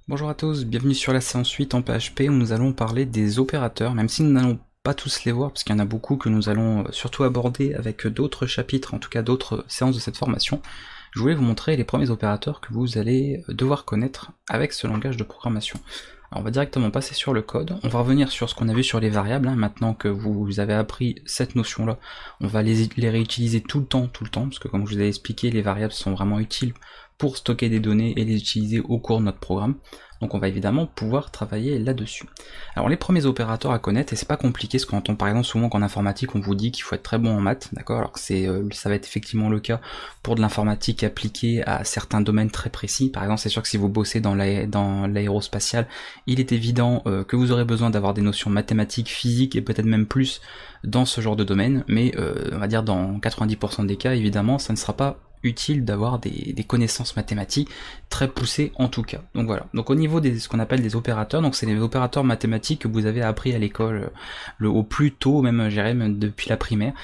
Bonjour à tous, bienvenue sur la séance 8 en PHP où nous allons parler des opérateurs, même si nous n'allons pas tous les voir parce qu'il y en a beaucoup que nous allons surtout aborder avec d'autres chapitres, en tout cas d'autres séances de cette formation. Je voulais vous montrer les premiers opérateurs que vous allez devoir connaître avec ce langage de programmation. Alors on va directement passer sur le code, on va revenir sur ce qu'on a vu sur les variables, maintenant que vous avez appris cette notion-là, on va les réutiliser tout le temps, parce que comme je vous ai expliqué, les variables sont vraiment utiles pour stocker des données et les utiliser au cours de notre programme. Donc on va évidemment pouvoir travailler là-dessus. Alors les premiers opérateurs à connaître, et c'est pas compliqué, parce qu'on entend par exemple souvent qu'en informatique on vous dit qu'il faut être très bon en maths, d'accord, alors que ça va être effectivement le cas pour de l'informatique appliquée à certains domaines très précis. Par exemple, c'est sûr que si vous bossez dans l'aérospatial, il est évident que vous aurez besoin d'avoir des notions mathématiques, physiques et peut-être même plus dans ce genre de domaine, mais on va dire dans 90% des cas, évidemment, ça ne sera pas utile d'avoir des connaissances mathématiques très poussées en tout cas. Donc voilà. Donc au niveau de ce qu'on appelle des opérateurs, donc c'est les opérateurs mathématiques que vous avez appris à l'école au plus tôt, même j'irais même depuis la primaire,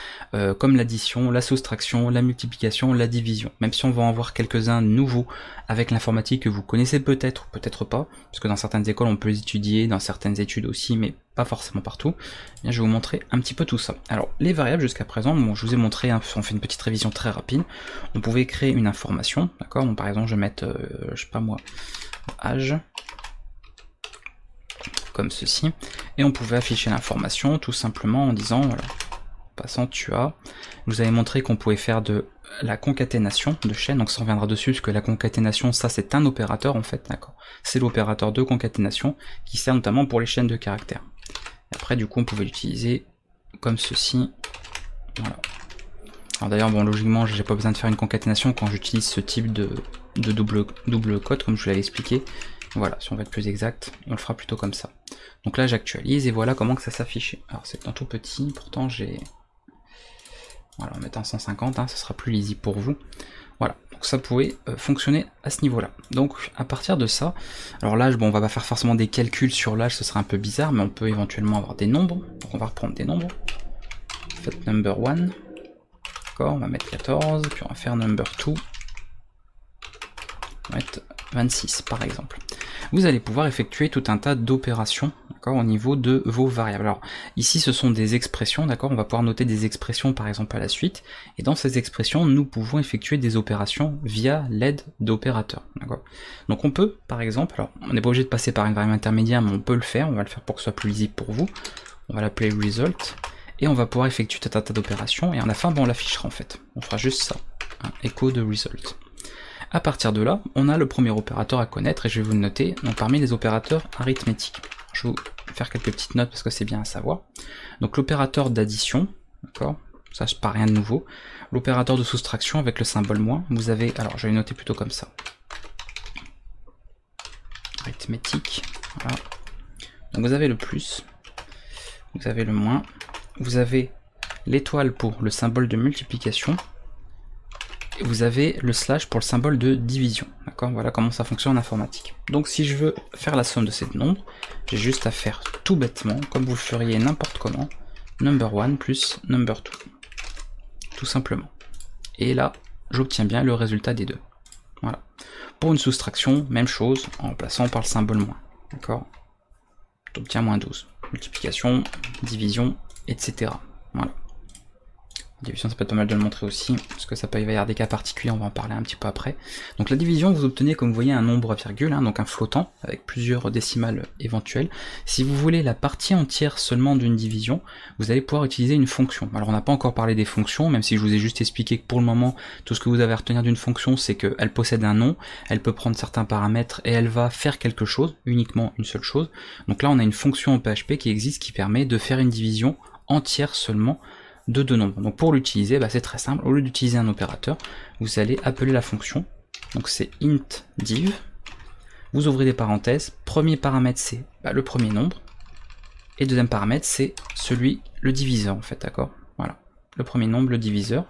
comme l'addition, la soustraction, la multiplication, la division. Même si on va en voir quelques-uns nouveaux avec l'informatique que vous connaissez peut-être ou peut-être pas, parce que dans certaines écoles on peut les étudier, dans certaines études aussi, mais pas forcément partout. Bien, je vais vous montrer un petit peu tout ça. Alors les variables jusqu'à présent, bon, je vous ai montré, on fait une petite révision très rapide. On pouvait créer une information, d'accord. Donc par exemple je vais mettre, je sais pas moi, âge, comme ceci, et on pouvait afficher l'information tout simplement en disant, voilà, passant tu as. Je vous avais montré qu'on pouvait faire de la concaténation de chaînes, donc ça reviendra dessus, parce que la concaténation, ça c'est un opérateur en fait, d'accord. C'est l'opérateur de concaténation qui sert notamment pour les chaînes de caractères. Et après du coup on pouvait l'utiliser comme ceci, voilà. Alors d'ailleurs bon, logiquement j'ai pas besoin de faire une concaténation quand j'utilise ce type de double code comme je vous l'avais expliqué. Voilà, si on va être plus exact, on le fera plutôt comme ça. Donc là j'actualise et voilà comment que ça s'affichait. Alors c'est un tout petit, pourtant j'ai... Voilà, on va mettre en 150, ce sera plus lisible pour vous. Voilà, donc ça pouvait fonctionner à ce niveau-là. Donc à partir de ça, alors l'âge, bon on va pas faire forcément des calculs sur l'âge, ce serait un peu bizarre, mais on peut éventuellement avoir des nombres. Donc on va reprendre des nombres. Faites number 1. D'accord, on va mettre 14, puis on va faire number 2. On va mettre 26 par exemple. Vous allez pouvoir effectuer tout un tas d'opérations, d'accord, au niveau de vos variables. Alors ici ce sont des expressions, d'accord, on va pouvoir noter des expressions par exemple à la suite, et dans ces expressions nous pouvons effectuer des opérations via l'aide d'opérateurs, d'accord. Donc on peut par exemple, alors on n'est pas obligé de passer par une variable intermédiaire, mais on peut le faire, on va le faire pour que ce soit plus lisible pour vous. On va l'appeler result, et on va pouvoir effectuer tout un tas d'opérations, et à la fin on l'affichera en fait, on fera juste ça, echo de result. À partir de là, on a le premier opérateur à connaître, et je vais vous le noter, donc parmi les opérateurs arithmétiques. Je vais vous faire quelques petites notes parce que c'est bien à savoir. Donc l'opérateur d'addition, d'accord, ça c'est pas rien de nouveau. L'opérateur de soustraction avec le symbole moins, vous avez, alors je vais le noter plutôt comme ça. Arithmétique, voilà. Donc vous avez le plus, vous avez le moins, vous avez l'étoile pour le symbole de multiplication, vous avez le slash pour le symbole de division, d'accord. Voilà comment ça fonctionne en informatique. Donc si je veux faire la somme de ces nombres, j'ai juste à faire tout bêtement, comme vous le feriez n'importe comment, number 1 plus number 2, tout simplement. Et là, j'obtiens bien le résultat des deux. Voilà. Pour une soustraction, même chose, en remplaçant par le symbole moins, d'accord. J'obtiens moins 12. Multiplication, division, etc. Voilà. Division, ça peut être pas mal de le montrer aussi, parce que ça peut y avoir des cas particuliers, on va en parler un petit peu après. Donc la division, vous obtenez, comme vous voyez, un nombre à virgule, donc un flottant, avec plusieurs décimales éventuelles. Si vous voulez la partie entière seulement d'une division, vous allez pouvoir utiliser une fonction. Alors on n'a pas encore parlé des fonctions, même si je vous ai juste expliqué que pour le moment, tout ce que vous avez à retenir d'une fonction, c'est qu'elle possède un nom, elle peut prendre certains paramètres, et elle va faire quelque chose, uniquement une seule chose. Donc là on a une fonction en PHP qui existe, qui permet de faire une division entière seulement, de deux nombres. Donc pour l'utiliser, c'est très simple, au lieu d'utiliser un opérateur, vous allez appeler la fonction, donc c'est int div, vous ouvrez des parenthèses, premier paramètre c'est le premier nombre, et deuxième paramètre c'est le diviseur en fait, d'accord, voilà, le premier nombre, le diviseur,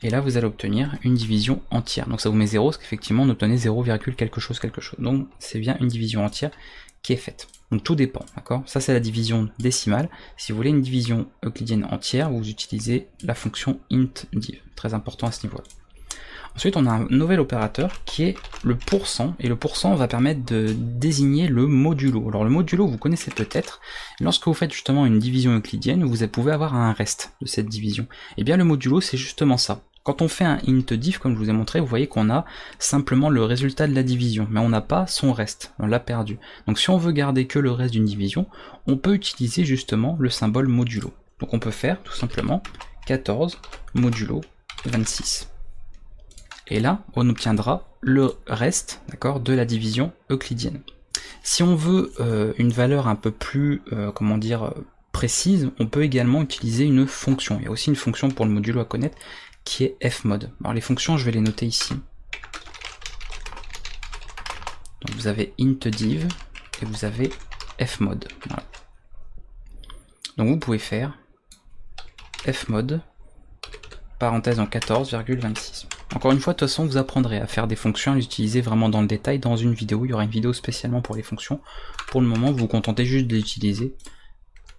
et là vous allez obtenir une division entière, donc ça vous met 0, parce qu'effectivement on obtenait 0, quelque chose, donc c'est bien une division entière qui est faite. Donc tout dépend, d'accord. Ça c'est la division décimale. Si vous voulez une division euclidienne entière, vous utilisez la fonction int div. Très important à ce niveau-là. Ensuite, on a un nouvel opérateur qui est le pourcent, et le pourcent va permettre de désigner le modulo. Alors le modulo, vous connaissez peut-être, lorsque vous faites justement une division euclidienne, vous pouvez avoir un reste de cette division. Et bien le modulo, c'est justement ça. Quand on fait un int div, comme je vous ai montré, vous voyez qu'on a simplement le résultat de la division, mais on n'a pas son reste, on l'a perdu. Donc si on veut garder que le reste d'une division, on peut utiliser justement le symbole modulo. Donc on peut faire tout simplement 14 modulo 26. Et là, on obtiendra le reste, d'accord, de la division euclidienne. Si on veut une valeur un peu plus, comment dire, précise, on peut également utiliser une fonction. Il y a aussi une fonction pour le modulo à connaître, qui est fmod. Alors les fonctions, je vais les noter ici. Donc vous avez intdiv et vous avez fmod. Voilà. Donc vous pouvez faire fmod, parenthèse en 14,26. Encore une fois, de toute façon, vous apprendrez à faire des fonctions, à les utiliser vraiment dans le détail dans une vidéo. Il y aura une vidéo spécialement pour les fonctions. Pour le moment, vous vous contentez juste de les utiliser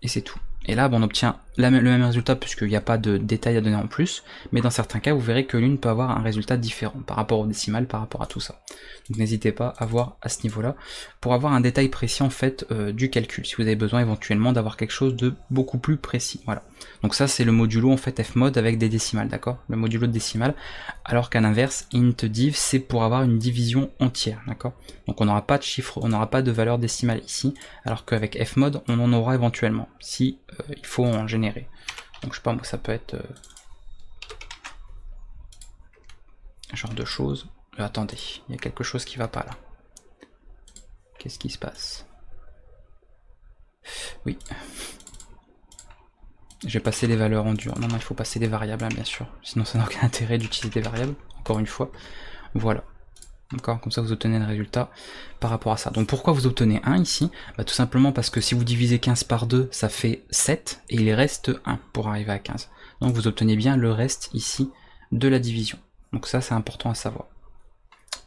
et c'est tout. Et là, on obtient le même résultat puisqu'il n'y a pas de détails à donner en plus, mais dans certains cas, vous verrez que l'une peut avoir un résultat différent par rapport au décimal, par rapport à tout ça. Donc n'hésitez pas à voir à ce niveau-là pour avoir un détail précis en fait du calcul, si vous avez besoin éventuellement d'avoir quelque chose de beaucoup plus précis. Voilà. Donc ça, c'est le modulo en fait fmod avec des décimales, d'accord? Le modulo de décimales, alors qu'à l'inverse, intdiv, c'est pour avoir une division entière, d'accord? Donc on n'aura pas de chiffre, on n'aura pas de valeur décimale ici, alors qu'avec fmod, on en aura éventuellement, si il faut en générer. Donc je sais pas, moi ça peut être genre de choses. Attendez, il y a quelque chose qui va pas là. Qu'est-ce qui se passe? Oui. J'ai passé les valeurs en dur. Non, il faut passer des variables, hein, bien sûr. Sinon ça n'a aucun intérêt d'utiliser des variables, encore une fois. Voilà. D'accord, comme ça vous obtenez le résultat par rapport à ça. Donc pourquoi vous obtenez 1 ici? Bah, tout simplement parce que si vous divisez 15 par 2, ça fait 7, et il reste 1 pour arriver à 15. Donc vous obtenez bien le reste ici de la division. Donc ça c'est important à savoir.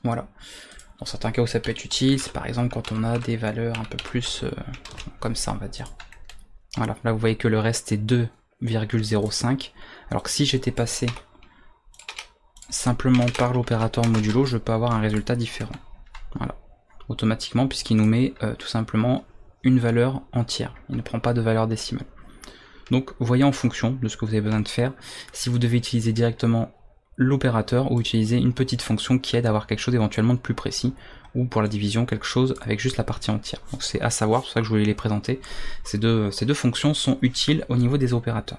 Voilà. Dans certains cas où ça peut être utile, c'est par exemple quand on a des valeurs un peu plus comme ça on va dire. Voilà, là vous voyez que le reste est 2,05, alors que si j'étais passé simplement par l'opérateur modulo, je peux avoir un résultat différent. Voilà, automatiquement, puisqu'il nous met tout simplement une valeur entière. Il ne prend pas de valeur décimale. Donc, voyez en fonction de ce que vous avez besoin de faire, si vous devez utiliser directement l'opérateur ou utiliser une petite fonction qui aide à avoir quelque chose éventuellement de plus précis, ou pour la division, quelque chose avec juste la partie entière. Donc c'est à savoir, c'est pour ça que je voulais les présenter. Ces deux fonctions sont utiles au niveau des opérateurs.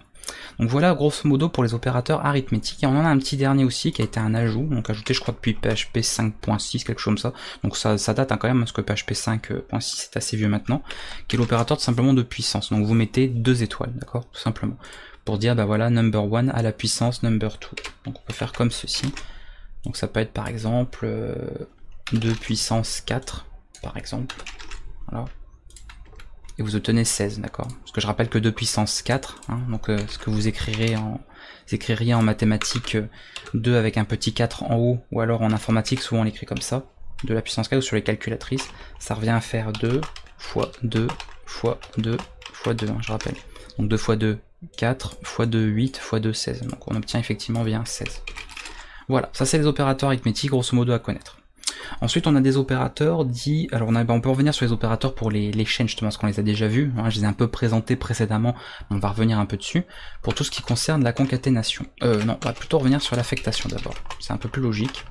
Donc voilà grosso modo pour les opérateurs arithmétiques, et on en a un petit dernier aussi qui a été un ajout, donc ajouté je crois depuis PHP 5.6, quelque chose comme ça, donc ça date quand même parce que PHP 5.6 est assez vieux maintenant, qui est l'opérateur tout simplement de puissance, donc vous mettez 2 étoiles, d'accord, tout simplement, pour dire bah voilà number 1 à la puissance number 2, donc on peut faire comme ceci, donc ça peut être par exemple 2 puissance 4 par exemple, voilà. Et vous obtenez 16, d'accord? Parce que je rappelle que 2 puissance 4, hein, donc ce que vous écririez en mathématiques 2 avec un petit 4 en haut, ou alors en informatique, souvent on l'écrit comme ça, de la puissance 4 ou sur les calculatrices, ça revient à faire 2 fois 2 fois 2 fois 2, hein, je rappelle. Donc 2 fois 2, 4 fois 2, 8 fois 2, 16. Donc on obtient effectivement bien 16. Voilà, ça c'est les opérateurs arithmétiques grosso modo à connaître. Ensuite on a des opérateurs dits, alors on peut revenir sur les opérateurs pour les chaînes justement parce qu'on les a déjà vus, hein, je les ai un peu présentés précédemment, on va revenir un peu dessus, pour tout ce qui concerne la concaténation. Non, on va plutôt revenir sur l'affectation d'abord, c'est un peu plus logique.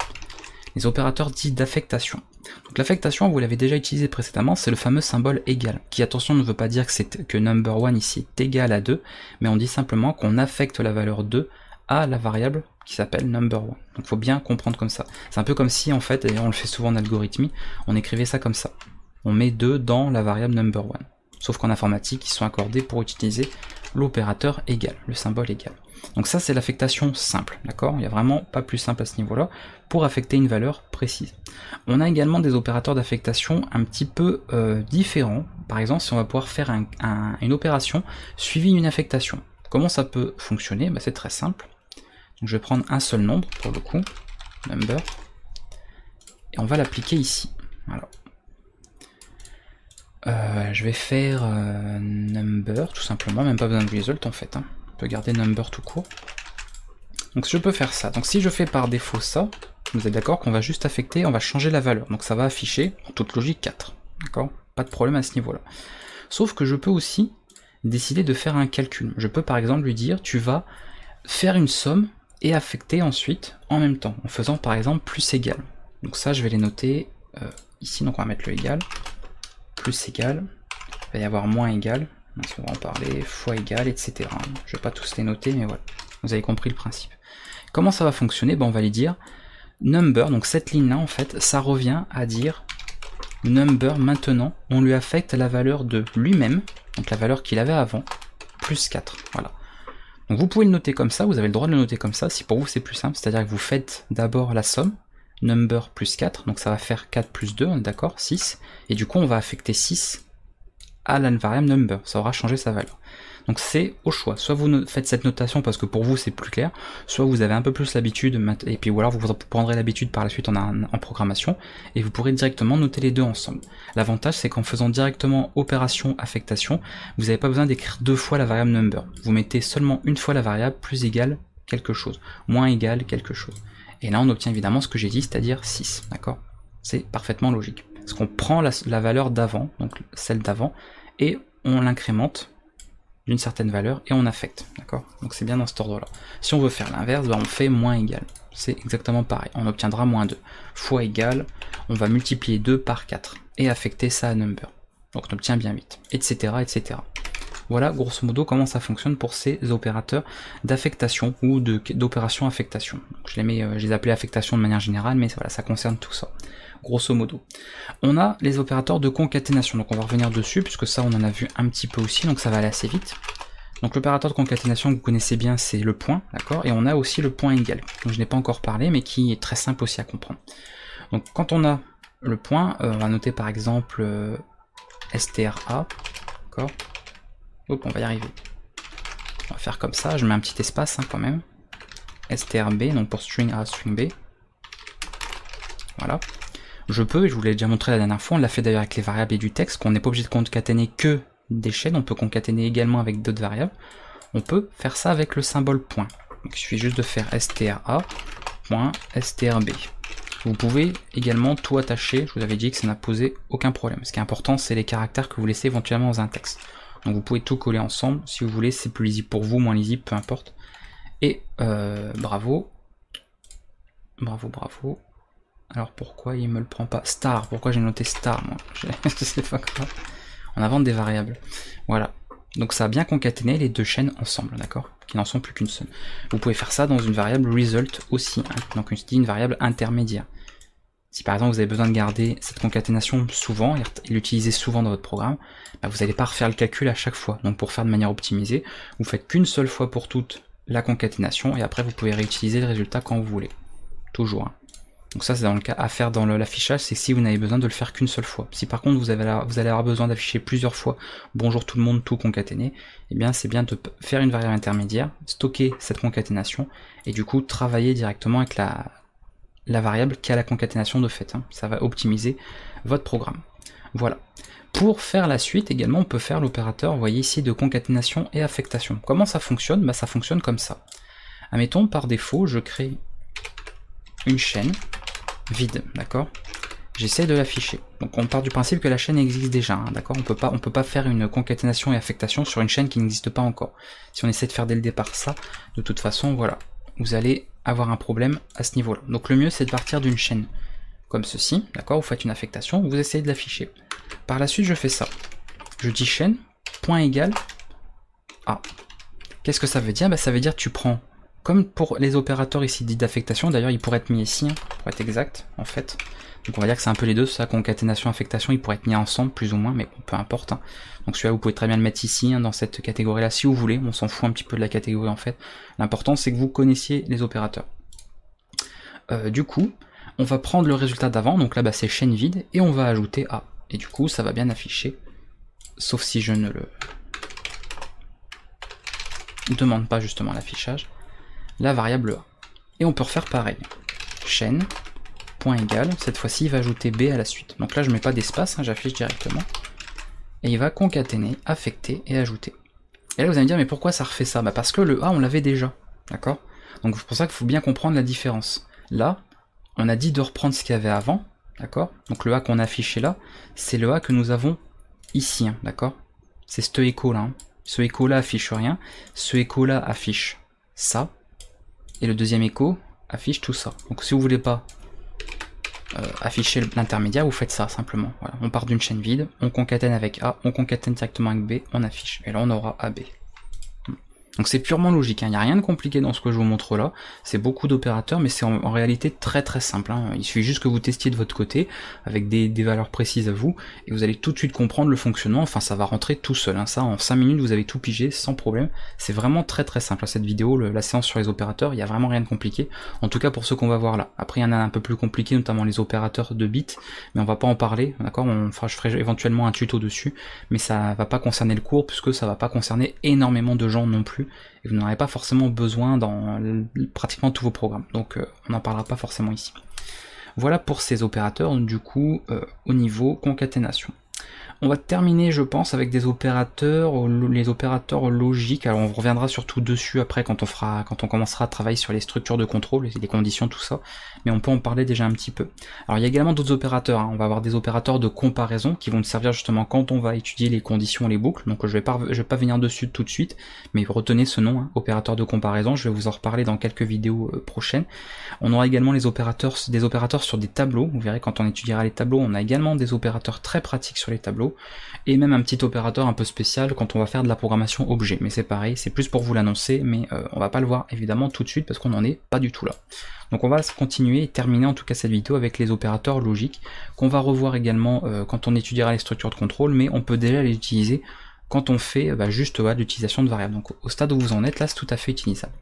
Les opérateurs dits d'affectation. Donc l'affectation, vous l'avez déjà utilisé précédemment, c'est le fameux symbole égal, qui attention ne veut pas dire que number 1 ici est égal à 2, mais on dit simplement qu'on affecte la valeur 2 à la variable qui s'appelle number 1. Donc il faut bien comprendre comme ça. C'est un peu comme si en fait, et on le fait souvent en algorithmie, on écrivait ça comme ça. On met 2 dans la variable number 1. Sauf qu'en informatique, ils sont accordés pour utiliser l'opérateur égal, le symbole égal. Donc ça c'est l'affectation simple, d'accord? Il n'y a vraiment pas plus simple à ce niveau-là pour affecter une valeur précise. On a également des opérateurs d'affectation un petit peu différents. Par exemple, si on va pouvoir faire une opération suivie d'une affectation. Comment ça peut fonctionner? C'est très simple. Donc je vais prendre un seul nombre pour le coup, number, et on va l'appliquer ici. Voilà. Je vais faire number tout simplement, même pas besoin de result en fait. Hein. On peut garder number tout court. Donc je peux faire ça. Donc si je fais par défaut ça, Vous êtes d'accord qu'on va juste affecter, on va changer la valeur. Donc ça va afficher, en toute logique, 4. D'accord? Pas de problème à ce niveau-là. Sauf que je peux aussi décider de faire un calcul. Je peux par exemple lui dire, tu vas faire une somme et affecter ensuite en même temps, en faisant par exemple plus égal. Donc ça, je vais les noter ici, donc on va mettre le égal, plus égal, il va y avoir moins égal, on va en parler, fois égal, etc. Je vais pas tous les noter, mais voilà, vous avez compris le principe. Comment ça va fonctionner? On va lui dire number, donc cette ligne-là, en fait, ça revient à dire number maintenant, on lui affecte la valeur de lui-même, donc la valeur qu'il avait avant, plus 4, voilà. Donc vous pouvez le noter comme ça, vous avez le droit de le noter comme ça, si pour vous c'est plus simple, c'est-à-dire que vous faites d'abord la somme, number plus 4, donc ça va faire 4 plus 2, on est d'accord, 6, et du coup on va affecter 6 à la variable number, ça aura changé sa valeur. Donc c'est au choix, soit vous faites cette notation parce que pour vous c'est plus clair, soit vous avez un peu plus l'habitude, et puis ou alors vous prendrez l'habitude par la suite en programmation, et vous pourrez directement noter les deux ensemble. L'avantage c'est qu'en faisant directement opération affectation, vous n'avez pas besoin d'écrire deux fois la variable number, vous mettez seulement une fois la variable plus égale quelque chose, moins égal quelque chose. Et là on obtient évidemment ce que j'ai dit, c'est-à-dire 6, d'accord? C'est parfaitement logique. Parce qu'on prend la valeur d'avant, donc celle d'avant, et on l'incrémente d'une certaine valeur et on affecte, d'accord? Donc c'est bien dans cet ordre-là. Si on veut faire l'inverse, on fait moins égal. C'est exactement pareil, on obtiendra moins 2. Fois égal, on va multiplier 2 par 4 et affecter ça à number. Donc on obtient bien 8, etc. etc. Voilà grosso modo comment ça fonctionne pour ces opérateurs d'affectation ou d'opération affectation. Donc je les appelais affectation de manière générale, mais voilà, ça concerne tout ça. Grosso modo. On a les opérateurs de concaténation, donc on va revenir dessus, puisque ça on en a vu un petit peu aussi, donc ça va aller assez vite. Donc l'opérateur de concaténation que vous connaissez bien, c'est le point, d'accord, et on a aussi le point égal, dont je n'ai pas encore parlé, mais qui est très simple aussi à comprendre. Donc quand on a le point, on va noter par exemple STRA, d'accord. Hop, on va y arriver. On va faire comme ça, je mets un petit espace quand même. STRB, donc pour string A, string B. Voilà. Je peux, et je vous l'ai déjà montré la dernière fois, on l'a fait d'ailleurs avec les variables et du texte, qu'on n'est pas obligé de concaténer que des chaînes, on peut concaténer également avec d'autres variables. On peut faire ça avec le symbole point. Donc il suffit juste de faire STRA.strb. Vous pouvez également tout attacher, je vous avais dit que ça n'a posé aucun problème. Ce qui est important, c'est les caractères que vous laissez éventuellement dans un texte. Donc vous pouvez tout coller ensemble, si vous voulez, c'est plus lisible pour vous, moins lisible, peu importe. Et bravo. Bravo, bravo. Alors pourquoi il me le prend pas? Star, pourquoi j'ai noté star moi? C'est pas grave. On invente des variables. Voilà. Donc ça a bien concaténé les deux chaînes ensemble, d'accord? Qui n'en sont plus qu'une seule. Vous pouvez faire ça dans une variable result aussi, hein, donc une variable intermédiaire. Si par exemple vous avez besoin de garder cette concaténation souvent et l'utiliser souvent dans votre programme, bah vous n'allez pas refaire le calcul à chaque fois. Donc pour faire de manière optimisée, vous faites qu'une seule fois pour toutes la concaténation et après vous pouvez réutiliser le résultat quand vous voulez. Toujours. Hein. Donc ça c'est dans le cas à faire dans l'affichage, c'est si vous n'avez besoin de le faire qu'une seule fois. Si par contre vous allez avoir besoin d'afficher plusieurs fois bonjour tout le monde, tout concaténé, eh bien c'est bien de faire une variable intermédiaire, stocker cette concaténation et du coup travailler directement avec la variable qui a la concaténation de fait. Hein. Ça va optimiser votre programme. Voilà. Pour faire la suite également, on peut faire l'opérateur, vous voyez ici, de concaténation et affectation. Comment ça fonctionne? Bah, ça fonctionne comme ça. Admettons, par défaut, je crée une chaîne vide, d'accord? J'essaie de l'afficher. Donc on part du principe que la chaîne existe déjà, hein, d'accord? On peut pas faire une concaténation et affectation sur une chaîne qui n'existe pas encore. Si on essaie de faire dès le départ ça, de toute façon, voilà, vous allez avoir un problème à ce niveau-là. Donc le mieux, c'est de partir d'une chaîne comme ceci, d'accord? Vous faites une affectation, vous essayez de l'afficher. Par la suite, je fais ça. Je dis chaîne, point égal A. Qu'est-ce que ça veut dire? Bah, ça veut dire que tu prends, comme pour les opérateurs ici dits d'affectation, d'ailleurs il pourrait être mis ici, hein, pour être exact, en fait. Donc on va dire que c'est un peu les deux, ça, concaténation, affectation, ils pourraient être mis ensemble, plus ou moins, mais bon, peu importe. Hein. Donc celui-là, vous pouvez très bien le mettre ici, hein, dans cette catégorie-là, si vous voulez, on s'en fout un petit peu de la catégorie en fait. L'important, c'est que vous connaissiez les opérateurs. Du coup, on va prendre le résultat d'avant, donc là, bah, c'est chaîne vide, et on va ajouter A. Et du coup, ça va bien afficher, sauf si je ne le demande pas justement l'affichage, la variable A. Et on peut refaire pareil. Chaîne, point égal, cette fois-ci il va ajouter B à la suite. Donc là je mets pas d'espace, hein, j'affiche directement. Et il va concaténer, affecter et ajouter. Et là vous allez me dire, mais pourquoi ça refait ça? Bah parce que le A on l'avait déjà, d'accord? Donc c'est pour ça qu'il faut bien comprendre la différence. Là, on a dit de reprendre ce qu'il y avait avant, d'accord? Donc le A qu'on a affiché là, c'est le A que nous avons ici, hein, d'accord? C'est ce écho là. Hein. Ce écho là affiche rien, ce écho là affiche ça, et le deuxième écho affiche tout ça. Donc si vous voulez pas afficher l'intermédiaire, vous faites ça simplement. Voilà. On part d'une chaîne vide, on concatène avec A, on concatène directement avec B, on affiche. Et là on aura AB. Donc c'est purement logique, hein. Il n'y a rien de compliqué dans ce que je vous montre là, c'est beaucoup d'opérateurs, mais c'est en réalité très très simple, hein. Il suffit juste que vous testiez de votre côté, avec des valeurs précises à vous, et vous allez tout de suite comprendre le fonctionnement, enfin ça va rentrer tout seul, hein. Ça en 5 minutes vous avez tout pigé sans problème, c'est vraiment très très simple, cette vidéo, la séance sur les opérateurs, il n'y a vraiment rien de compliqué, en tout cas pour ceux qu'on va voir là. Après il y en a un peu plus compliqué, notamment les opérateurs de bits, mais on va pas en parler, d'accord, je ferai éventuellement un tuto dessus, mais ça va pas concerner le cours, puisque ça va pas concerner énormément de gens non plus, et vous n'en avez pas forcément besoin dans pratiquement tous vos programmes, donc on n'en parlera pas forcément ici. Voilà pour ces opérateurs, du coup, au niveau concaténation. On va terminer, je pense, avec des opérateurs, les opérateurs logiques. Alors on reviendra surtout dessus après quand on commencera à travailler sur les structures de contrôle, les conditions, tout ça. Mais on peut en parler déjà un petit peu. Alors il y a également d'autres opérateurs. Hein. On va avoir des opérateurs de comparaison qui vont nous servir justement quand on va étudier les conditions, les boucles. Donc je vais pas venir dessus tout de suite, mais retenez ce nom, hein, opérateur de comparaison. Je vais vous en reparler dans quelques vidéos prochaines. On aura également des opérateurs sur des tableaux. Vous verrez quand on étudiera les tableaux, on a également des opérateurs très pratiques sur les tableaux. Et même un petit opérateur un peu spécial quand on va faire de la programmation objet, mais c'est pareil, c'est plus pour vous l'annoncer, mais on va pas le voir évidemment tout de suite parce qu'on n'en est pas du tout là. Donc on va continuer et terminer en tout cas cette vidéo avec les opérateurs logiques, qu'on va revoir également quand on étudiera les structures de contrôle, mais on peut déjà les utiliser quand on fait juste l'utilisation de variables. Donc au stade où vous en êtes là, c'est tout à fait utilisable.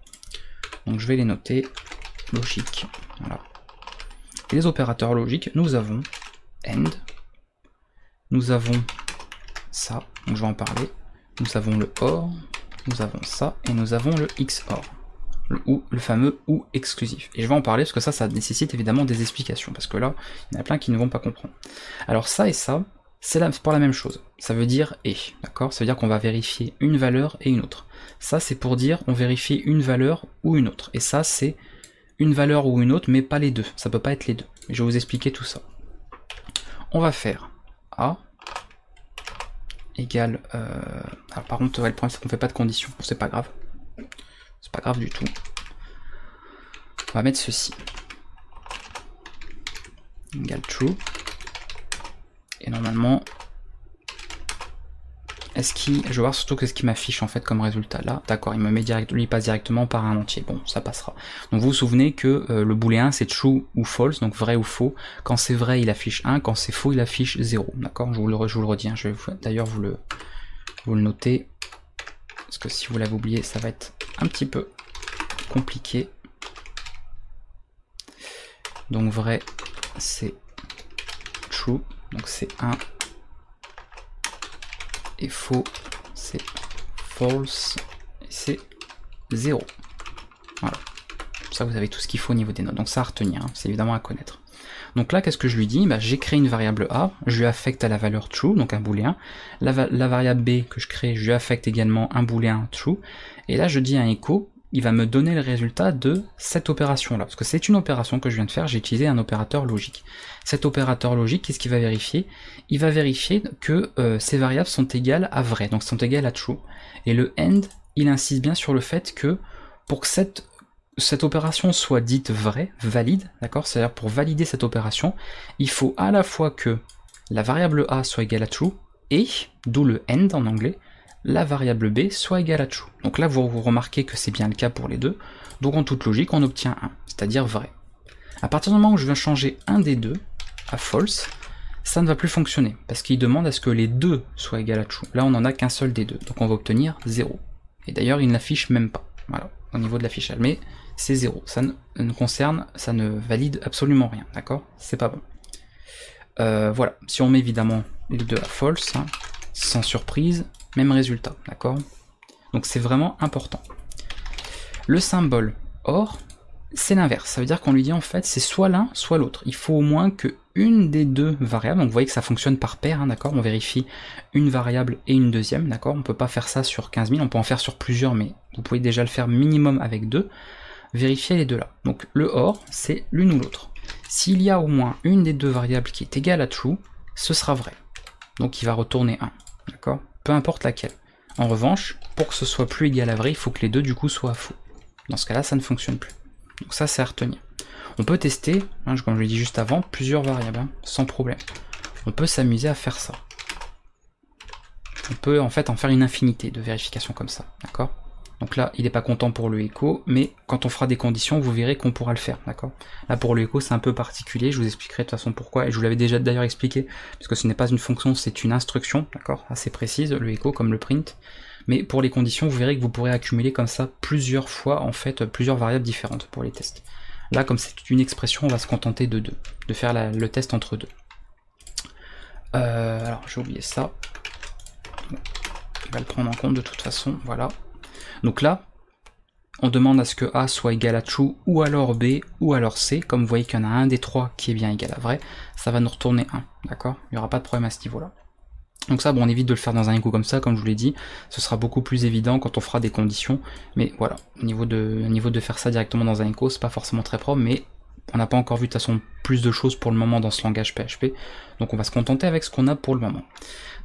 Donc je vais les noter, logique, voilà. Et les opérateurs logiques, nous avons AND, nous avons ça, donc je vais en parler, nous avons le OR, nous avons ça, et nous avons le XOR, le fameux OU exclusif. Et je vais en parler parce que ça nécessite évidemment des explications, parce que là, il y en a plein qui ne vont pas comprendre. Alors ça et ça, c'est pour la même chose, ça veut dire et, d'accord? Ça veut dire qu'on va vérifier une valeur et une autre. Ça c'est pour dire on vérifie une valeur ou une autre, et ça c'est une valeur ou une autre, mais pas les deux, ça peut pas être les deux. Je vais vous expliquer tout ça. On va faire A égale... alors par contre, le problème c'est qu'on fait pas de condition, c'est pas grave. C'est pas grave du tout. On va mettre ceci. Égale true. Et normalement, je vais voir surtout que ce qui m'affiche en fait comme résultat là. D'accord, il me met il passe directement par un entier. Bon, ça passera. Donc vous vous souvenez que le booléen c'est true ou false, donc vrai ou faux. Quand c'est vrai, il affiche 1, quand c'est faux, il affiche 0. D'accord, je vous le redis. Hein. Je vais d'ailleurs vous le noter. Parce que si vous l'avez oublié, ça va être un petit peu compliqué. Donc vrai, c'est true, donc c'est 1. Et faux, c'est false, et c'est 0. Voilà. Ça, vous avez tout ce qu'il faut au niveau des notes. Donc ça à retenir, hein. C'est évidemment à connaître. Donc là, qu'est-ce que je lui dis? J'ai créé une variable A, je lui affecte à la valeur true, donc un booléen. La variable B que je crée, je lui affecte également un booléen true. Et là, je dis un echo, il va me donner le résultat de cette opération-là. Parce que c'est une opération que je viens de faire, j'ai utilisé un opérateur logique. Cet opérateur logique, qu'est-ce qu'il va vérifier? Il va vérifier que ces variables sont égales à vrai, donc sont égales à true. Et le AND, il insiste bien sur le fait que pour que cette opération soit dite vraie, valide, d'accord? C'est-à-dire pour valider cette opération, il faut à la fois que la variable A soit égale à true, et, d'où le AND en anglais, la variable B soit égale à true. Donc là, vous remarquez que c'est bien le cas pour les deux. Donc en toute logique, on obtient 1, c'est-à-dire vrai. À partir du moment où je viens changer un des deux à false, ça ne va plus fonctionner, parce qu'il demande à ce que les deux soient égales à true. Là, on n'en a qu'un seul des deux, donc on va obtenir 0. Et d'ailleurs, il n'affiche même pas, voilà, au niveau de l'affichage. Mais c'est 0, ça ne valide absolument rien, d'accord? C'est pas bon. Voilà, si on met évidemment les deux à false, hein, sans surprise, même résultat, d'accord? Donc c'est vraiment important. Le symbole OR, c'est l'inverse, ça veut dire qu'on lui dit en fait c'est soit l'un, soit l'autre. Il faut au moins que une des deux variables, donc vous voyez que ça fonctionne par paire, hein, d'accord? On vérifie une variable et une deuxième, d'accord? On peut pas faire ça sur 15 000, on peut en faire sur plusieurs, mais vous pouvez déjà le faire minimum avec deux. Vérifiez les deux là. Donc le OR, c'est l'une ou l'autre. S'il y a au moins une des deux variables qui est égale à true, ce sera vrai. Donc il va retourner 1, d'accord? Peu importe laquelle. En revanche, pour que ce soit plus égal à vrai, il faut que les deux du coup soient faux. Dans ce cas-là, ça ne fonctionne plus. Donc ça, c'est à retenir. On peut tester, hein, comme je l'ai dit juste avant, plusieurs variables, hein, sans problème. On peut s'amuser à faire ça. On peut en fait en faire une infinité de vérifications comme ça, d'accord? Donc là, il n'est pas content pour le echo, mais quand on fera des conditions, vous verrez qu'on pourra le faire, d'accord? Là, pour le echo, c'est un peu particulier, je vous expliquerai de toute façon pourquoi, et je vous l'avais déjà d'ailleurs expliqué, puisque ce n'est pas une fonction, c'est une instruction, d'accord? Assez précise, le echo comme le print. Mais pour les conditions, vous verrez que vous pourrez accumuler comme ça plusieurs fois, en fait, plusieurs variables différentes pour les tests. Là, comme c'est une expression, on va se contenter de deux, de faire le test entre deux. Alors, j'ai oublié ça. On va le prendre en compte de toute façon, voilà. Donc là, on demande à ce que A soit égal à true, ou alors B, ou alors C. Comme vous voyez qu'il y en a un des trois qui est bien égal à vrai, ça va nous retourner 1, d'accord? Il n'y aura pas de problème à ce niveau-là. Donc ça, bon, on évite de le faire dans un echo comme ça, comme je vous l'ai dit, ce sera beaucoup plus évident quand on fera des conditions, mais voilà, au niveau de faire ça directement dans un echo, c'est pas forcément très propre, mais on n'a pas encore vu de toute façon plus de choses pour le moment dans ce langage PHP, donc on va se contenter avec ce qu'on a pour le moment.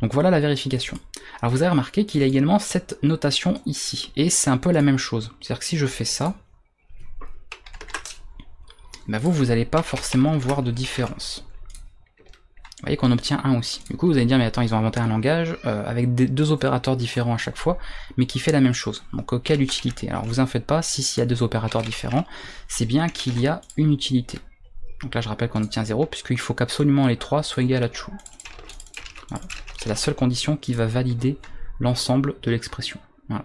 Donc voilà la vérification. Alors vous avez remarqué qu'il y a également cette notation ici, et c'est un peu la même chose, c'est-à-dire que si je fais ça, ben vous n'allez pas forcément voir de différence. Vous voyez qu'on obtient 1 aussi. Du coup, vous allez dire, mais attends, ils ont inventé un langage avec deux opérateurs différents à chaque fois, mais qui fait la même chose. Donc, quelle utilité? Alors, vous en faites pas, s'il y a deux opérateurs différents, c'est bien qu'il y a une utilité. Donc là, je rappelle qu'on obtient 0, puisqu'il faut qu'absolument les trois soient égales à true. Voilà. C'est la seule condition qui va valider l'ensemble de l'expression. Voilà.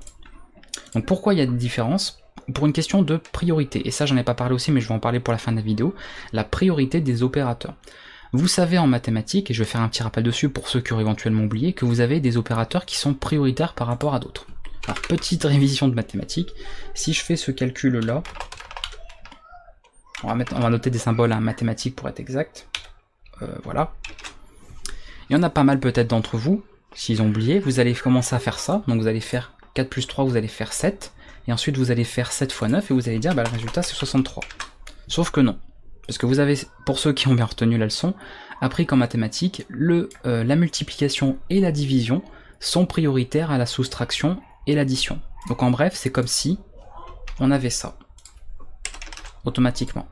Donc, pourquoi il y a des différences? Pour une question de priorité. Et ça, j'en ai pas parlé aussi, mais je vais en parler pour la fin de la vidéo. La priorité des opérateurs. Vous savez en mathématiques, et je vais faire un petit rappel dessus pour ceux qui auraient éventuellement oublié, que vous avez des opérateurs qui sont prioritaires par rapport à d'autres. Alors, petite révision de mathématiques, si je fais ce calcul-là, on va noter des symboles mathématiques pour être exact, voilà. Il y en a pas mal peut-être d'entre vous, s'ils ont oublié, vous allez commencer à faire ça, donc vous allez faire 4 plus 3, vous allez faire 7, et ensuite vous allez faire 7 fois 9, et vous allez dire, bah, le résultat c'est 63. Sauf que non. Parce que vous avez, pour ceux qui ont bien retenu la leçon, appris qu'en mathématiques, la multiplication et la division sont prioritaires à la soustraction et l'addition. Donc en bref, c'est comme si on avait ça, automatiquement.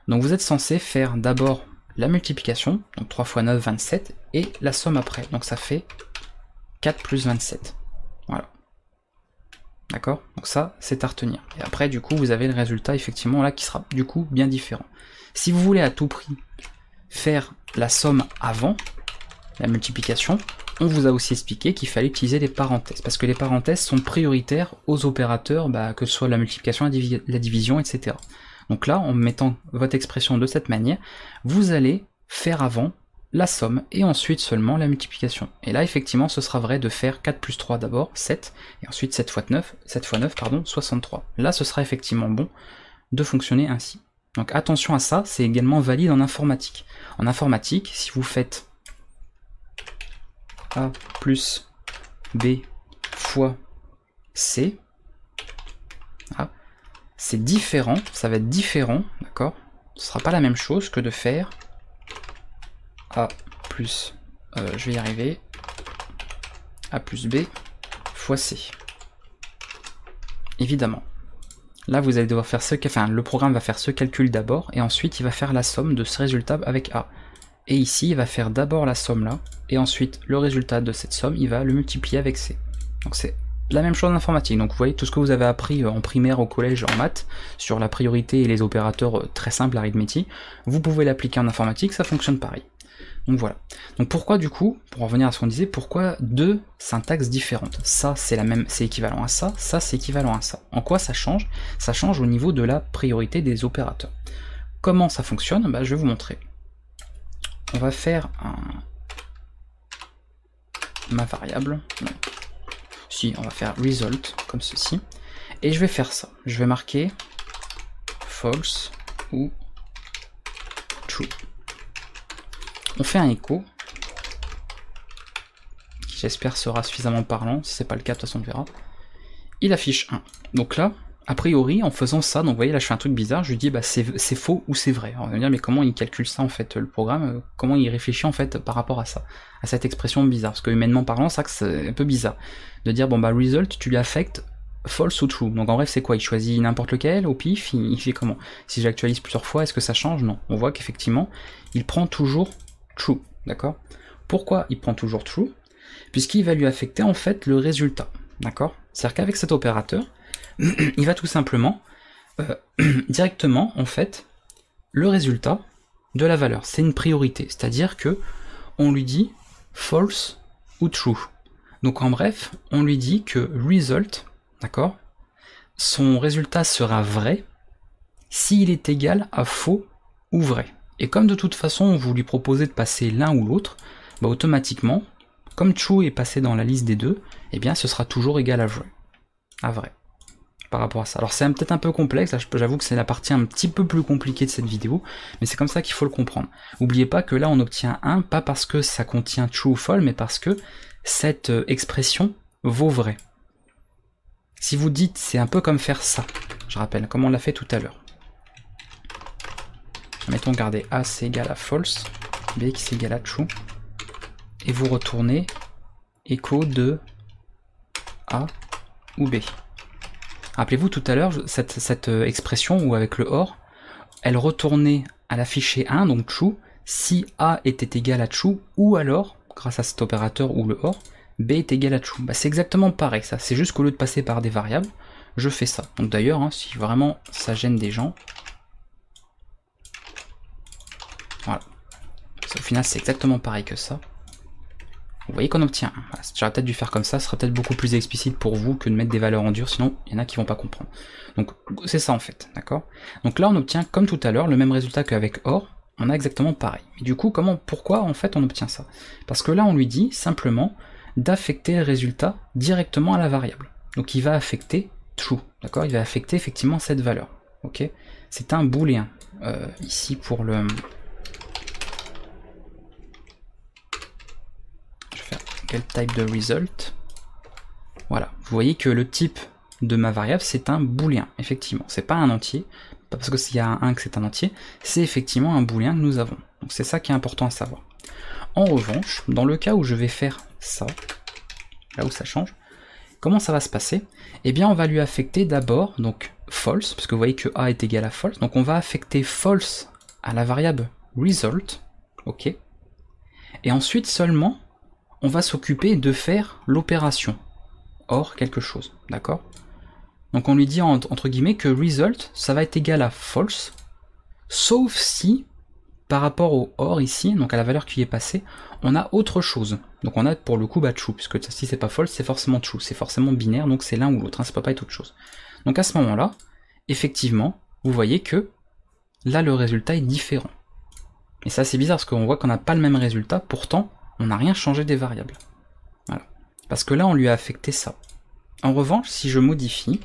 Donc vous êtes censé faire d'abord la multiplication, donc 3 fois 9, 27, et la somme après. Donc ça fait 4 plus 27. Voilà. D'accord? Donc ça, c'est à retenir. Et après, du coup, vous avez le résultat, effectivement, là, qui sera, du coup, bien différent. Si vous voulez à tout prix faire la somme avant la multiplication, on vous a aussi expliqué qu'il fallait utiliser des parenthèses, parce que les parenthèses sont prioritaires aux opérateurs, que ce soit la multiplication, la division, etc. Donc là, en mettant votre expression de cette manière, vous allez faire avant la somme, et ensuite seulement la multiplication. Et là, effectivement, ce sera vrai de faire 4 plus 3 d'abord, 7, et ensuite 7 fois 9, 63. Là, ce sera effectivement bon de fonctionner ainsi. Donc attention à ça, c'est également valide en informatique. En informatique, si vous faites A plus B fois C, voilà, c'est différent, ça va être différent, d'accord? Ce sera pas la même chose que de faire A plus, je vais y arriver, A plus B fois C. Évidemment. Là, vous allez devoir faire le programme va faire ce calcul d'abord, et ensuite il va faire la somme de ce résultat avec A. Et ici, il va faire d'abord la somme là, et ensuite le résultat de cette somme, il va le multiplier avec C. Donc c'est la même chose en informatique. Donc vous voyez, tout ce que vous avez appris en primaire, au collège, en maths, sur la priorité et les opérateurs très simples, arithmétique, vous pouvez l'appliquer en informatique, ça fonctionne pareil. Donc voilà. Donc pourquoi du coup, pour revenir à ce qu'on disait, pourquoi deux syntaxes différentes? Ça c'est c'est équivalent à ça, ça c'est équivalent à ça. En quoi ça change? Ça change au niveau de la priorité des opérateurs. Comment ça fonctionne? Je vais vous montrer. On va faire ma variable. Non. Si, on va faire result comme ceci. Et je vais faire ça. Je vais marquer false ou true. On fait un écho, qui j'espère sera suffisamment parlant, si c'est pas le cas, de toute façon on verra. Il affiche 1. Donc là, a priori, en faisant ça, donc vous voyez là je fais un truc bizarre, je lui dis bah c'est faux ou c'est vrai. Alors, on va me dire mais comment il calcule ça en fait le programme, comment il réfléchit en fait par rapport à ça, à cette expression bizarre, parce que humainement parlant, c'est vrai que c'est un peu bizarre de dire bon bah result tu lui affectes false ou true. Donc en bref c'est quoi, il choisit n'importe lequel au pif, il fait comment? Si j'actualise plusieurs fois, est-ce que ça change? Non. On voit qu'effectivement il prend toujours true, d'accord? Pourquoi il prend toujours true? Puisqu'il va lui affecter en fait le résultat, d'accord? C'est-à-dire qu'avec cet opérateur, il va tout simplement directement en fait le résultat de la valeur. C'est une priorité, c'est-à-dire que on lui dit false ou true. Donc en bref, on lui dit que result, d'accord, son résultat sera vrai s'il est égal à faux ou vrai. Et comme de toute façon vous lui proposez de passer l'un ou l'autre, bah automatiquement, comme true est passé dans la liste des deux, eh bien ce sera toujours égal à vrai. Par rapport à ça. Alors c'est peut-être un peu complexe, là j'avoue que c'est la partie un petit peu plus compliquée de cette vidéo, mais c'est comme ça qu'il faut le comprendre. N'oubliez pas que là on obtient 1, pas parce que ça contient true ou false, mais parce que cette expression vaut vrai. Si vous dites, c'est un peu comme faire ça, je rappelle, comme on l'a fait tout à l'heure. Mettons, regardez, A c'est égal à false, B qui c'est égal à true, et vous retournez écho de A ou B. Rappelez-vous tout à l'heure, cette expression où avec le OR, elle retournait à l'affiché 1, donc true, si A était égal à true, ou alors, grâce à cet opérateur ou le OR, B est égal à true. Bah, c'est exactement pareil, ça. C'est juste qu'au lieu de passer par des variables, je fais ça. Donc d'ailleurs, hein, si vraiment ça gêne des gens, voilà. Au final, c'est exactement pareil que ça. Vous voyez qu'on obtient 1. Voilà, j'aurais peut-être dû faire comme ça, ce serait peut-être beaucoup plus explicite pour vous que de mettre des valeurs en dur, sinon il y en a qui vont pas comprendre. Donc c'est ça en fait, d'accord? Donc là on obtient comme tout à l'heure le même résultat qu'avec OR, on a exactement pareil. Mais du coup, pourquoi en fait on obtient ça? Parce que là on lui dit simplement d'affecter le résultat directement à la variable. Donc il va affecter true, d'accord? Il va affecter effectivement cette valeur, ok? C'est un booléen. Ici pour le... quel type de result. Voilà, vous voyez que le type de ma variable c'est un booléen, effectivement, c'est pas un entier, pas parce que s'il y a un 1 que c'est un entier, c'est effectivement un booléen que nous avons. Donc c'est ça qui est important à savoir. En revanche, dans le cas où je vais faire ça, là où ça change, comment ça va se passer? Eh bien on va lui affecter d'abord donc false, parce que vous voyez que A est égal à false, donc on va affecter false à la variable result, ok, et ensuite seulement on va s'occuper de faire l'opération or quelque chose, d'accord? Donc on lui dit entre guillemets que result ça va être égal à false, sauf si par rapport au or ici, donc à la valeur qui est passée, on a autre chose. Donc on a pour le coup true, puisque si c'est pas false c'est forcément true, c'est forcément binaire, donc c'est l'un ou l'autre, hein, ça peut pas être autre chose. Donc à ce moment-là, effectivement, vous voyez que là le résultat est différent. Et ça c'est bizarre parce qu'on voit qu'on n'a pas le même résultat, pourtant on n'a rien changé des variables. Voilà. Parce que là, on lui a affecté ça. En revanche, si je modifie,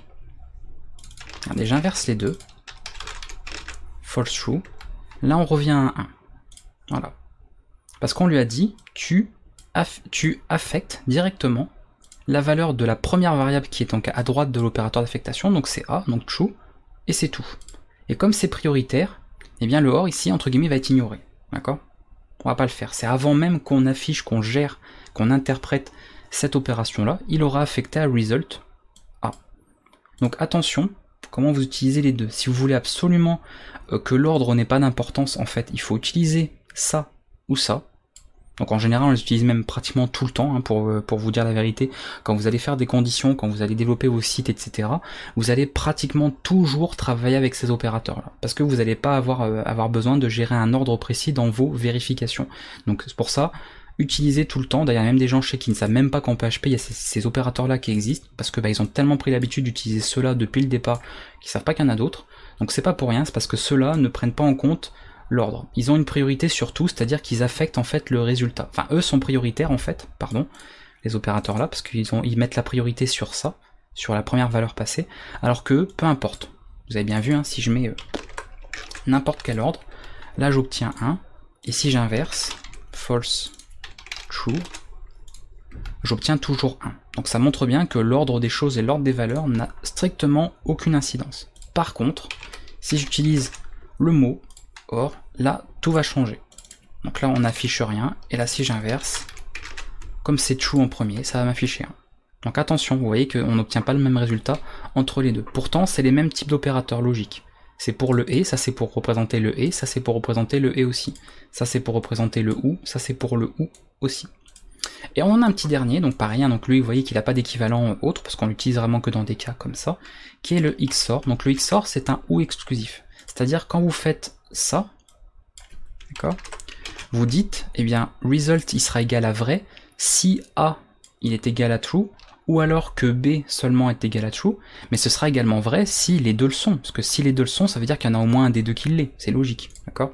regardez, j'inverse les deux, false true, là on revient à 1. Voilà. Parce qu'on lui a dit, tu affectes directement la valeur de la première variable qui est à droite de l'opérateur d'affectation, donc c'est A, donc true, et c'est tout. Et comme c'est prioritaire, eh bien le OR ici, entre guillemets, va être ignoré. D'accord ? On va pas le faire. C'est avant même qu'on affiche, qu'on gère, qu'on interprète cette opération-là, il aura affecté à result A. Donc attention, comment vous utilisez les deux. Si vous voulez absolument que l'ordre n'ait pas d'importance, en fait, il faut utiliser ça ou ça. Donc en général, on les utilise même pratiquement tout le temps, hein, pour vous dire la vérité. Quand vous allez faire des conditions, quand vous allez développer vos sites, etc., vous allez pratiquement toujours travailler avec ces opérateurs-là. Parce que vous n'allez pas avoir besoin de gérer un ordre précis dans vos vérifications. Donc c'est pour ça, utilisez tout le temps. D'ailleurs, même des gens chez qui ne savent même pas qu'en PHP, il y a ces opérateurs-là qui existent, parce que ils ont tellement pris l'habitude d'utiliser ceux-là depuis le départ, qu'ils savent pas qu'il y en a d'autres. Donc c'est pas pour rien, c'est parce que ceux-là ne prennent pas en compte l'ordre. Ils ont une priorité sur tout, c'est-à-dire qu'ils affectent en fait le résultat. Enfin, eux sont prioritaires en fait, pardon, les opérateurs là, parce qu'ils mettent la priorité sur ça, sur la première valeur passée, alors que peu importe. Vous avez bien vu, hein, si je mets n'importe quel ordre, là j'obtiens 1, et si j'inverse, false, true, j'obtiens toujours 1. Donc ça montre bien que l'ordre des choses et l'ordre des valeurs n'a strictement aucune incidence. Par contre, si j'utilise le mot OR, là tout va changer. Donc là on n'affiche rien, et là si j'inverse, comme c'est true en premier, ça va m'afficher 1. Donc attention, vous voyez qu'on n'obtient pas le même résultat entre les deux. Pourtant c'est les mêmes types d'opérateurs logiques. C'est pour le et, ça c'est pour représenter le et, ça c'est pour représenter le et aussi. Ça c'est pour représenter le ou, ça c'est pour le ou aussi. Et on en a un petit dernier, donc pareil, donc lui vous voyez qu'il n'a pas d'équivalent autre, parce qu'on l'utilise vraiment que dans des cas comme ça, qui est le XOR. Donc le XOR c'est un ou exclusif. C'est-à-dire quand vous faites ça, d'accord, vous dites, eh bien, result il sera égal à vrai si A il est égal à true, ou alors que B seulement est égal à true, mais ce sera également vrai si les deux le sont, parce que si les deux le sont, ça veut dire qu'il y en a au moins un des deux qui l'est, c'est logique, d'accord?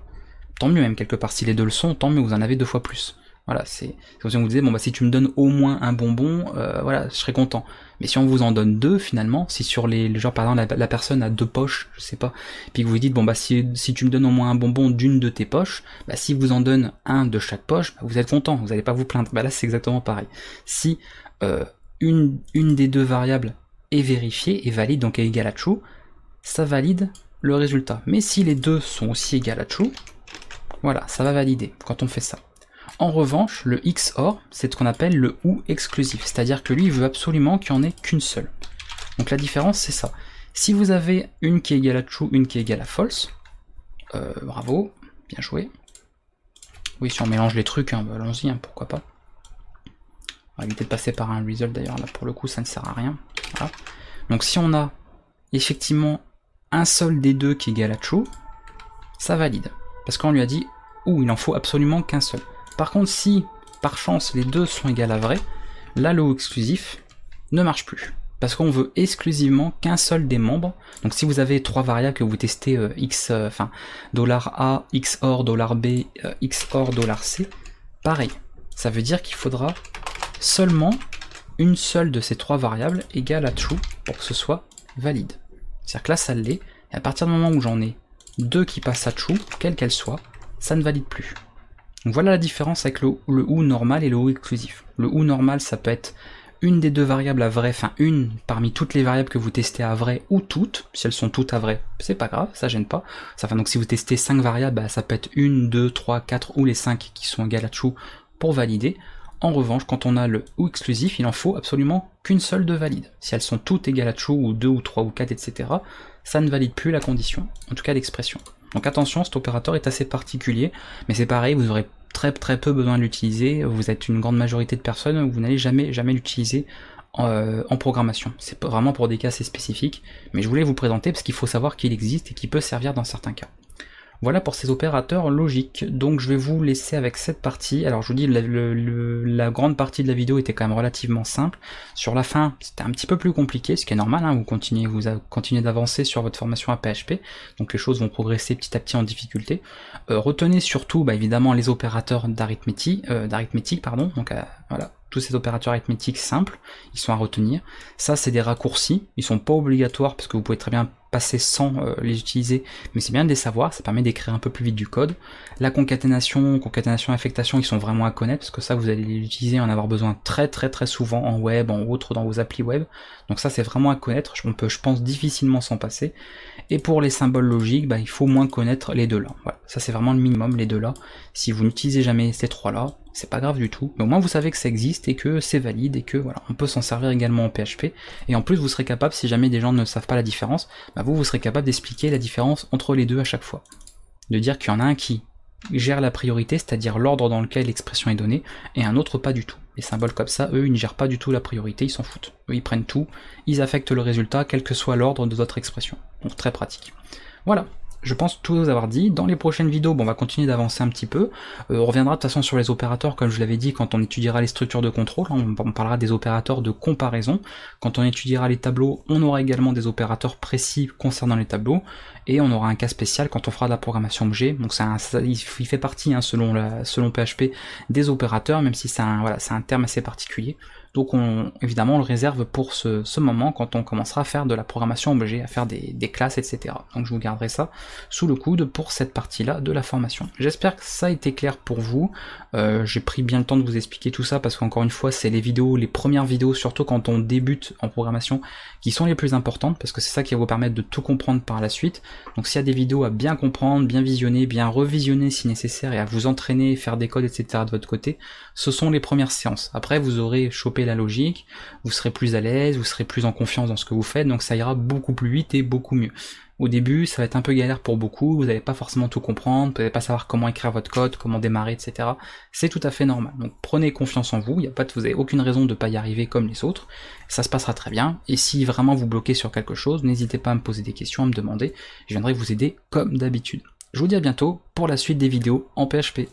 Tant mieux même quelque part, si les deux le sont, tant mieux, vous en avez 2 fois plus. Voilà, c'est comme si on vous disait, bon bah si tu me donnes au moins un bonbon, voilà, je serais content. Mais si on vous en donne 2 finalement, si sur les genre par exemple la personne a 2 poches, je sais pas, puis que vous lui dites, bon bah si tu me donnes au moins un bonbon d'une de tes poches, bah si vous en donne un de chaque poche, bah, vous êtes content, vous n'allez pas vous plaindre. Bah là c'est exactement pareil. Si une des 2 variables est vérifiée, est valide, donc est égale à true, ça valide le résultat. Mais si les 2 sont aussi égales à true, voilà, ça va valider quand on fait ça. En revanche, le XOR, c'est ce qu'on appelle le OU exclusif, c'est-à-dire que lui, il veut absolument qu'il n'y en ait qu'une seule. Donc la différence, c'est ça. Si vous avez une qui est égale à true, une qui est égale à false, bravo, bien joué. Oui, si on mélange les trucs, hein, bah, allons-y, hein, pourquoi pas. On va éviter de passer par un result d'ailleurs, là pour le coup ça ne sert à rien. Voilà. Donc si on a effectivement un seul des 2 qui est égal à true, ça valide. Parce qu'on lui a dit, il en faut absolument qu'un seul. Par contre si par chance les 2 sont égales à vrai, là le exclusif ne marche plus. Parce qu'on veut exclusivement qu'un seul des membres. Donc si vous avez 3 variables que vous testez $A, XOR, $B, XOR, $C, pareil. Ça veut dire qu'il faudra seulement une seule de ces 3 variables égale à true pour que ce soit valide. C'est-à-dire que là ça l'est, et à partir du moment où j'en ai 2 qui passent à true, quelle qu'elle soit, ça ne valide plus. Donc voilà la différence avec le OU normal et le OU exclusif. Le OU normal ça peut être une des 2 variables à vrai, enfin une parmi toutes les variables que vous testez à vrai ou toutes, si elles sont toutes à vrai, c'est pas grave, ça gêne pas. Donc si vous testez 5 variables, bah, ça peut être 1, 2, 3, 4 ou les 5 qui sont égales à true pour valider. En revanche, quand on a le OU exclusif, il en faut absolument qu'une seule de valide. Si elles sont toutes égales à true, ou 2, ou 3, ou 4, etc., ça ne valide plus la condition, en tout cas l'expression. Donc attention, cet opérateur est assez particulier, mais c'est pareil, vous aurez très peu besoin de l'utiliser, vous êtes une grande majorité de personnes où vous n'allez jamais l'utiliser en programmation. C'est vraiment pour des cas assez spécifiques, mais je voulais vous présenter parce qu'il faut savoir qu'il existe et qu'il peut servir dans certains cas. Voilà pour ces opérateurs logiques, donc je vais vous laisser avec cette partie. Alors je vous dis, la grande partie de la vidéo était quand même relativement simple. Sur la fin, c'était un petit peu plus compliqué, ce qui est normal, hein, vous continuez d'avancer sur votre formation à PHP, donc les choses vont progresser petit à petit en difficulté. Retenez surtout, évidemment, les opérateurs d'arithmétique, donc voilà, tous ces opérateurs arithmétiques simples, ils sont à retenir. Ça, c'est des raccourcis, ils sont pas obligatoires parce que vous pouvez très bien passer sans les utiliser, mais c'est bien de les savoir, ça permet d'écrire un peu plus vite du code. La concaténation, affectation, ils sont vraiment à connaître parce que ça, vous allez les utiliser, en avoir besoin très souvent en web, en autre, dans vos applis web. Donc ça, c'est vraiment à connaître, on peut, je pense, difficilement s'en passer. Et pour les symboles logiques, il faut moins connaître les 2 là. Voilà, ça c'est vraiment le minimum, les 2 là. Si vous n'utilisez jamais ces 3 là, c'est pas grave du tout, mais au moins vous savez que ça existe et que c'est valide et que voilà, on peut s'en servir également en PHP, et en plus vous serez capable, si jamais des gens ne savent pas la différence, vous serez capable d'expliquer la différence entre les 2 à chaque fois. De dire qu'il y en a un qui gère la priorité, c'est-à-dire l'ordre dans lequel l'expression est donnée, et un autre pas du tout. Les symboles comme ça, eux, ils ne gèrent pas du tout la priorité, ils s'en foutent. Eux, ils prennent tout, ils affectent le résultat, quel que soit l'ordre de votre expression. Donc très pratique. Voilà. Je pense tout vous avoir dit. Dans les prochaines vidéos, on va continuer d'avancer un petit peu. On reviendra de toute façon sur les opérateurs, comme je l'avais dit, quand on étudiera les structures de contrôle. On parlera des opérateurs de comparaison. Quand on étudiera les tableaux, on aura également des opérateurs précis concernant les tableaux. Et on aura un cas spécial quand on fera de la programmation objet. Donc il fait partie, selon PHP, des opérateurs, même si c'est un terme assez particulier. Donc évidemment on le réserve pour ce moment quand on commencera à faire de la programmation objet, à faire des classes, etc. Donc je vous garderai ça sous le coude pour cette partie-là de la formation. J'espère que ça a été clair pour vous. J'ai pris bien le temps de vous expliquer tout ça parce qu'encore une fois c'est les vidéos, les premières vidéos, surtout quand on débute en programmation, qui sont les plus importantes parce que c'est ça qui va vous permettre de tout comprendre par la suite. Donc s'il y a des vidéos à bien comprendre, bien visionner, bien revisionner si nécessaire et à vous entraîner, faire des codes, etc. de votre côté, ce sont les premières séances. Après vous aurez chopé la logique, vous serez plus à l'aise, vous serez plus en confiance dans ce que vous faites, donc ça ira beaucoup plus vite et beaucoup mieux. Au début, ça va être un peu galère pour beaucoup, vous n'allez pas forcément tout comprendre, vous n'allez pas savoir comment écrire votre code, comment démarrer, etc. C'est tout à fait normal. Donc prenez confiance en vous, vous n'avez aucune raison de ne pas y arriver comme les autres, ça se passera très bien, et si vraiment vous bloquez sur quelque chose, n'hésitez pas à me poser des questions, à me demander, je viendrai vous aider comme d'habitude. Je vous dis à bientôt pour la suite des vidéos en PHP.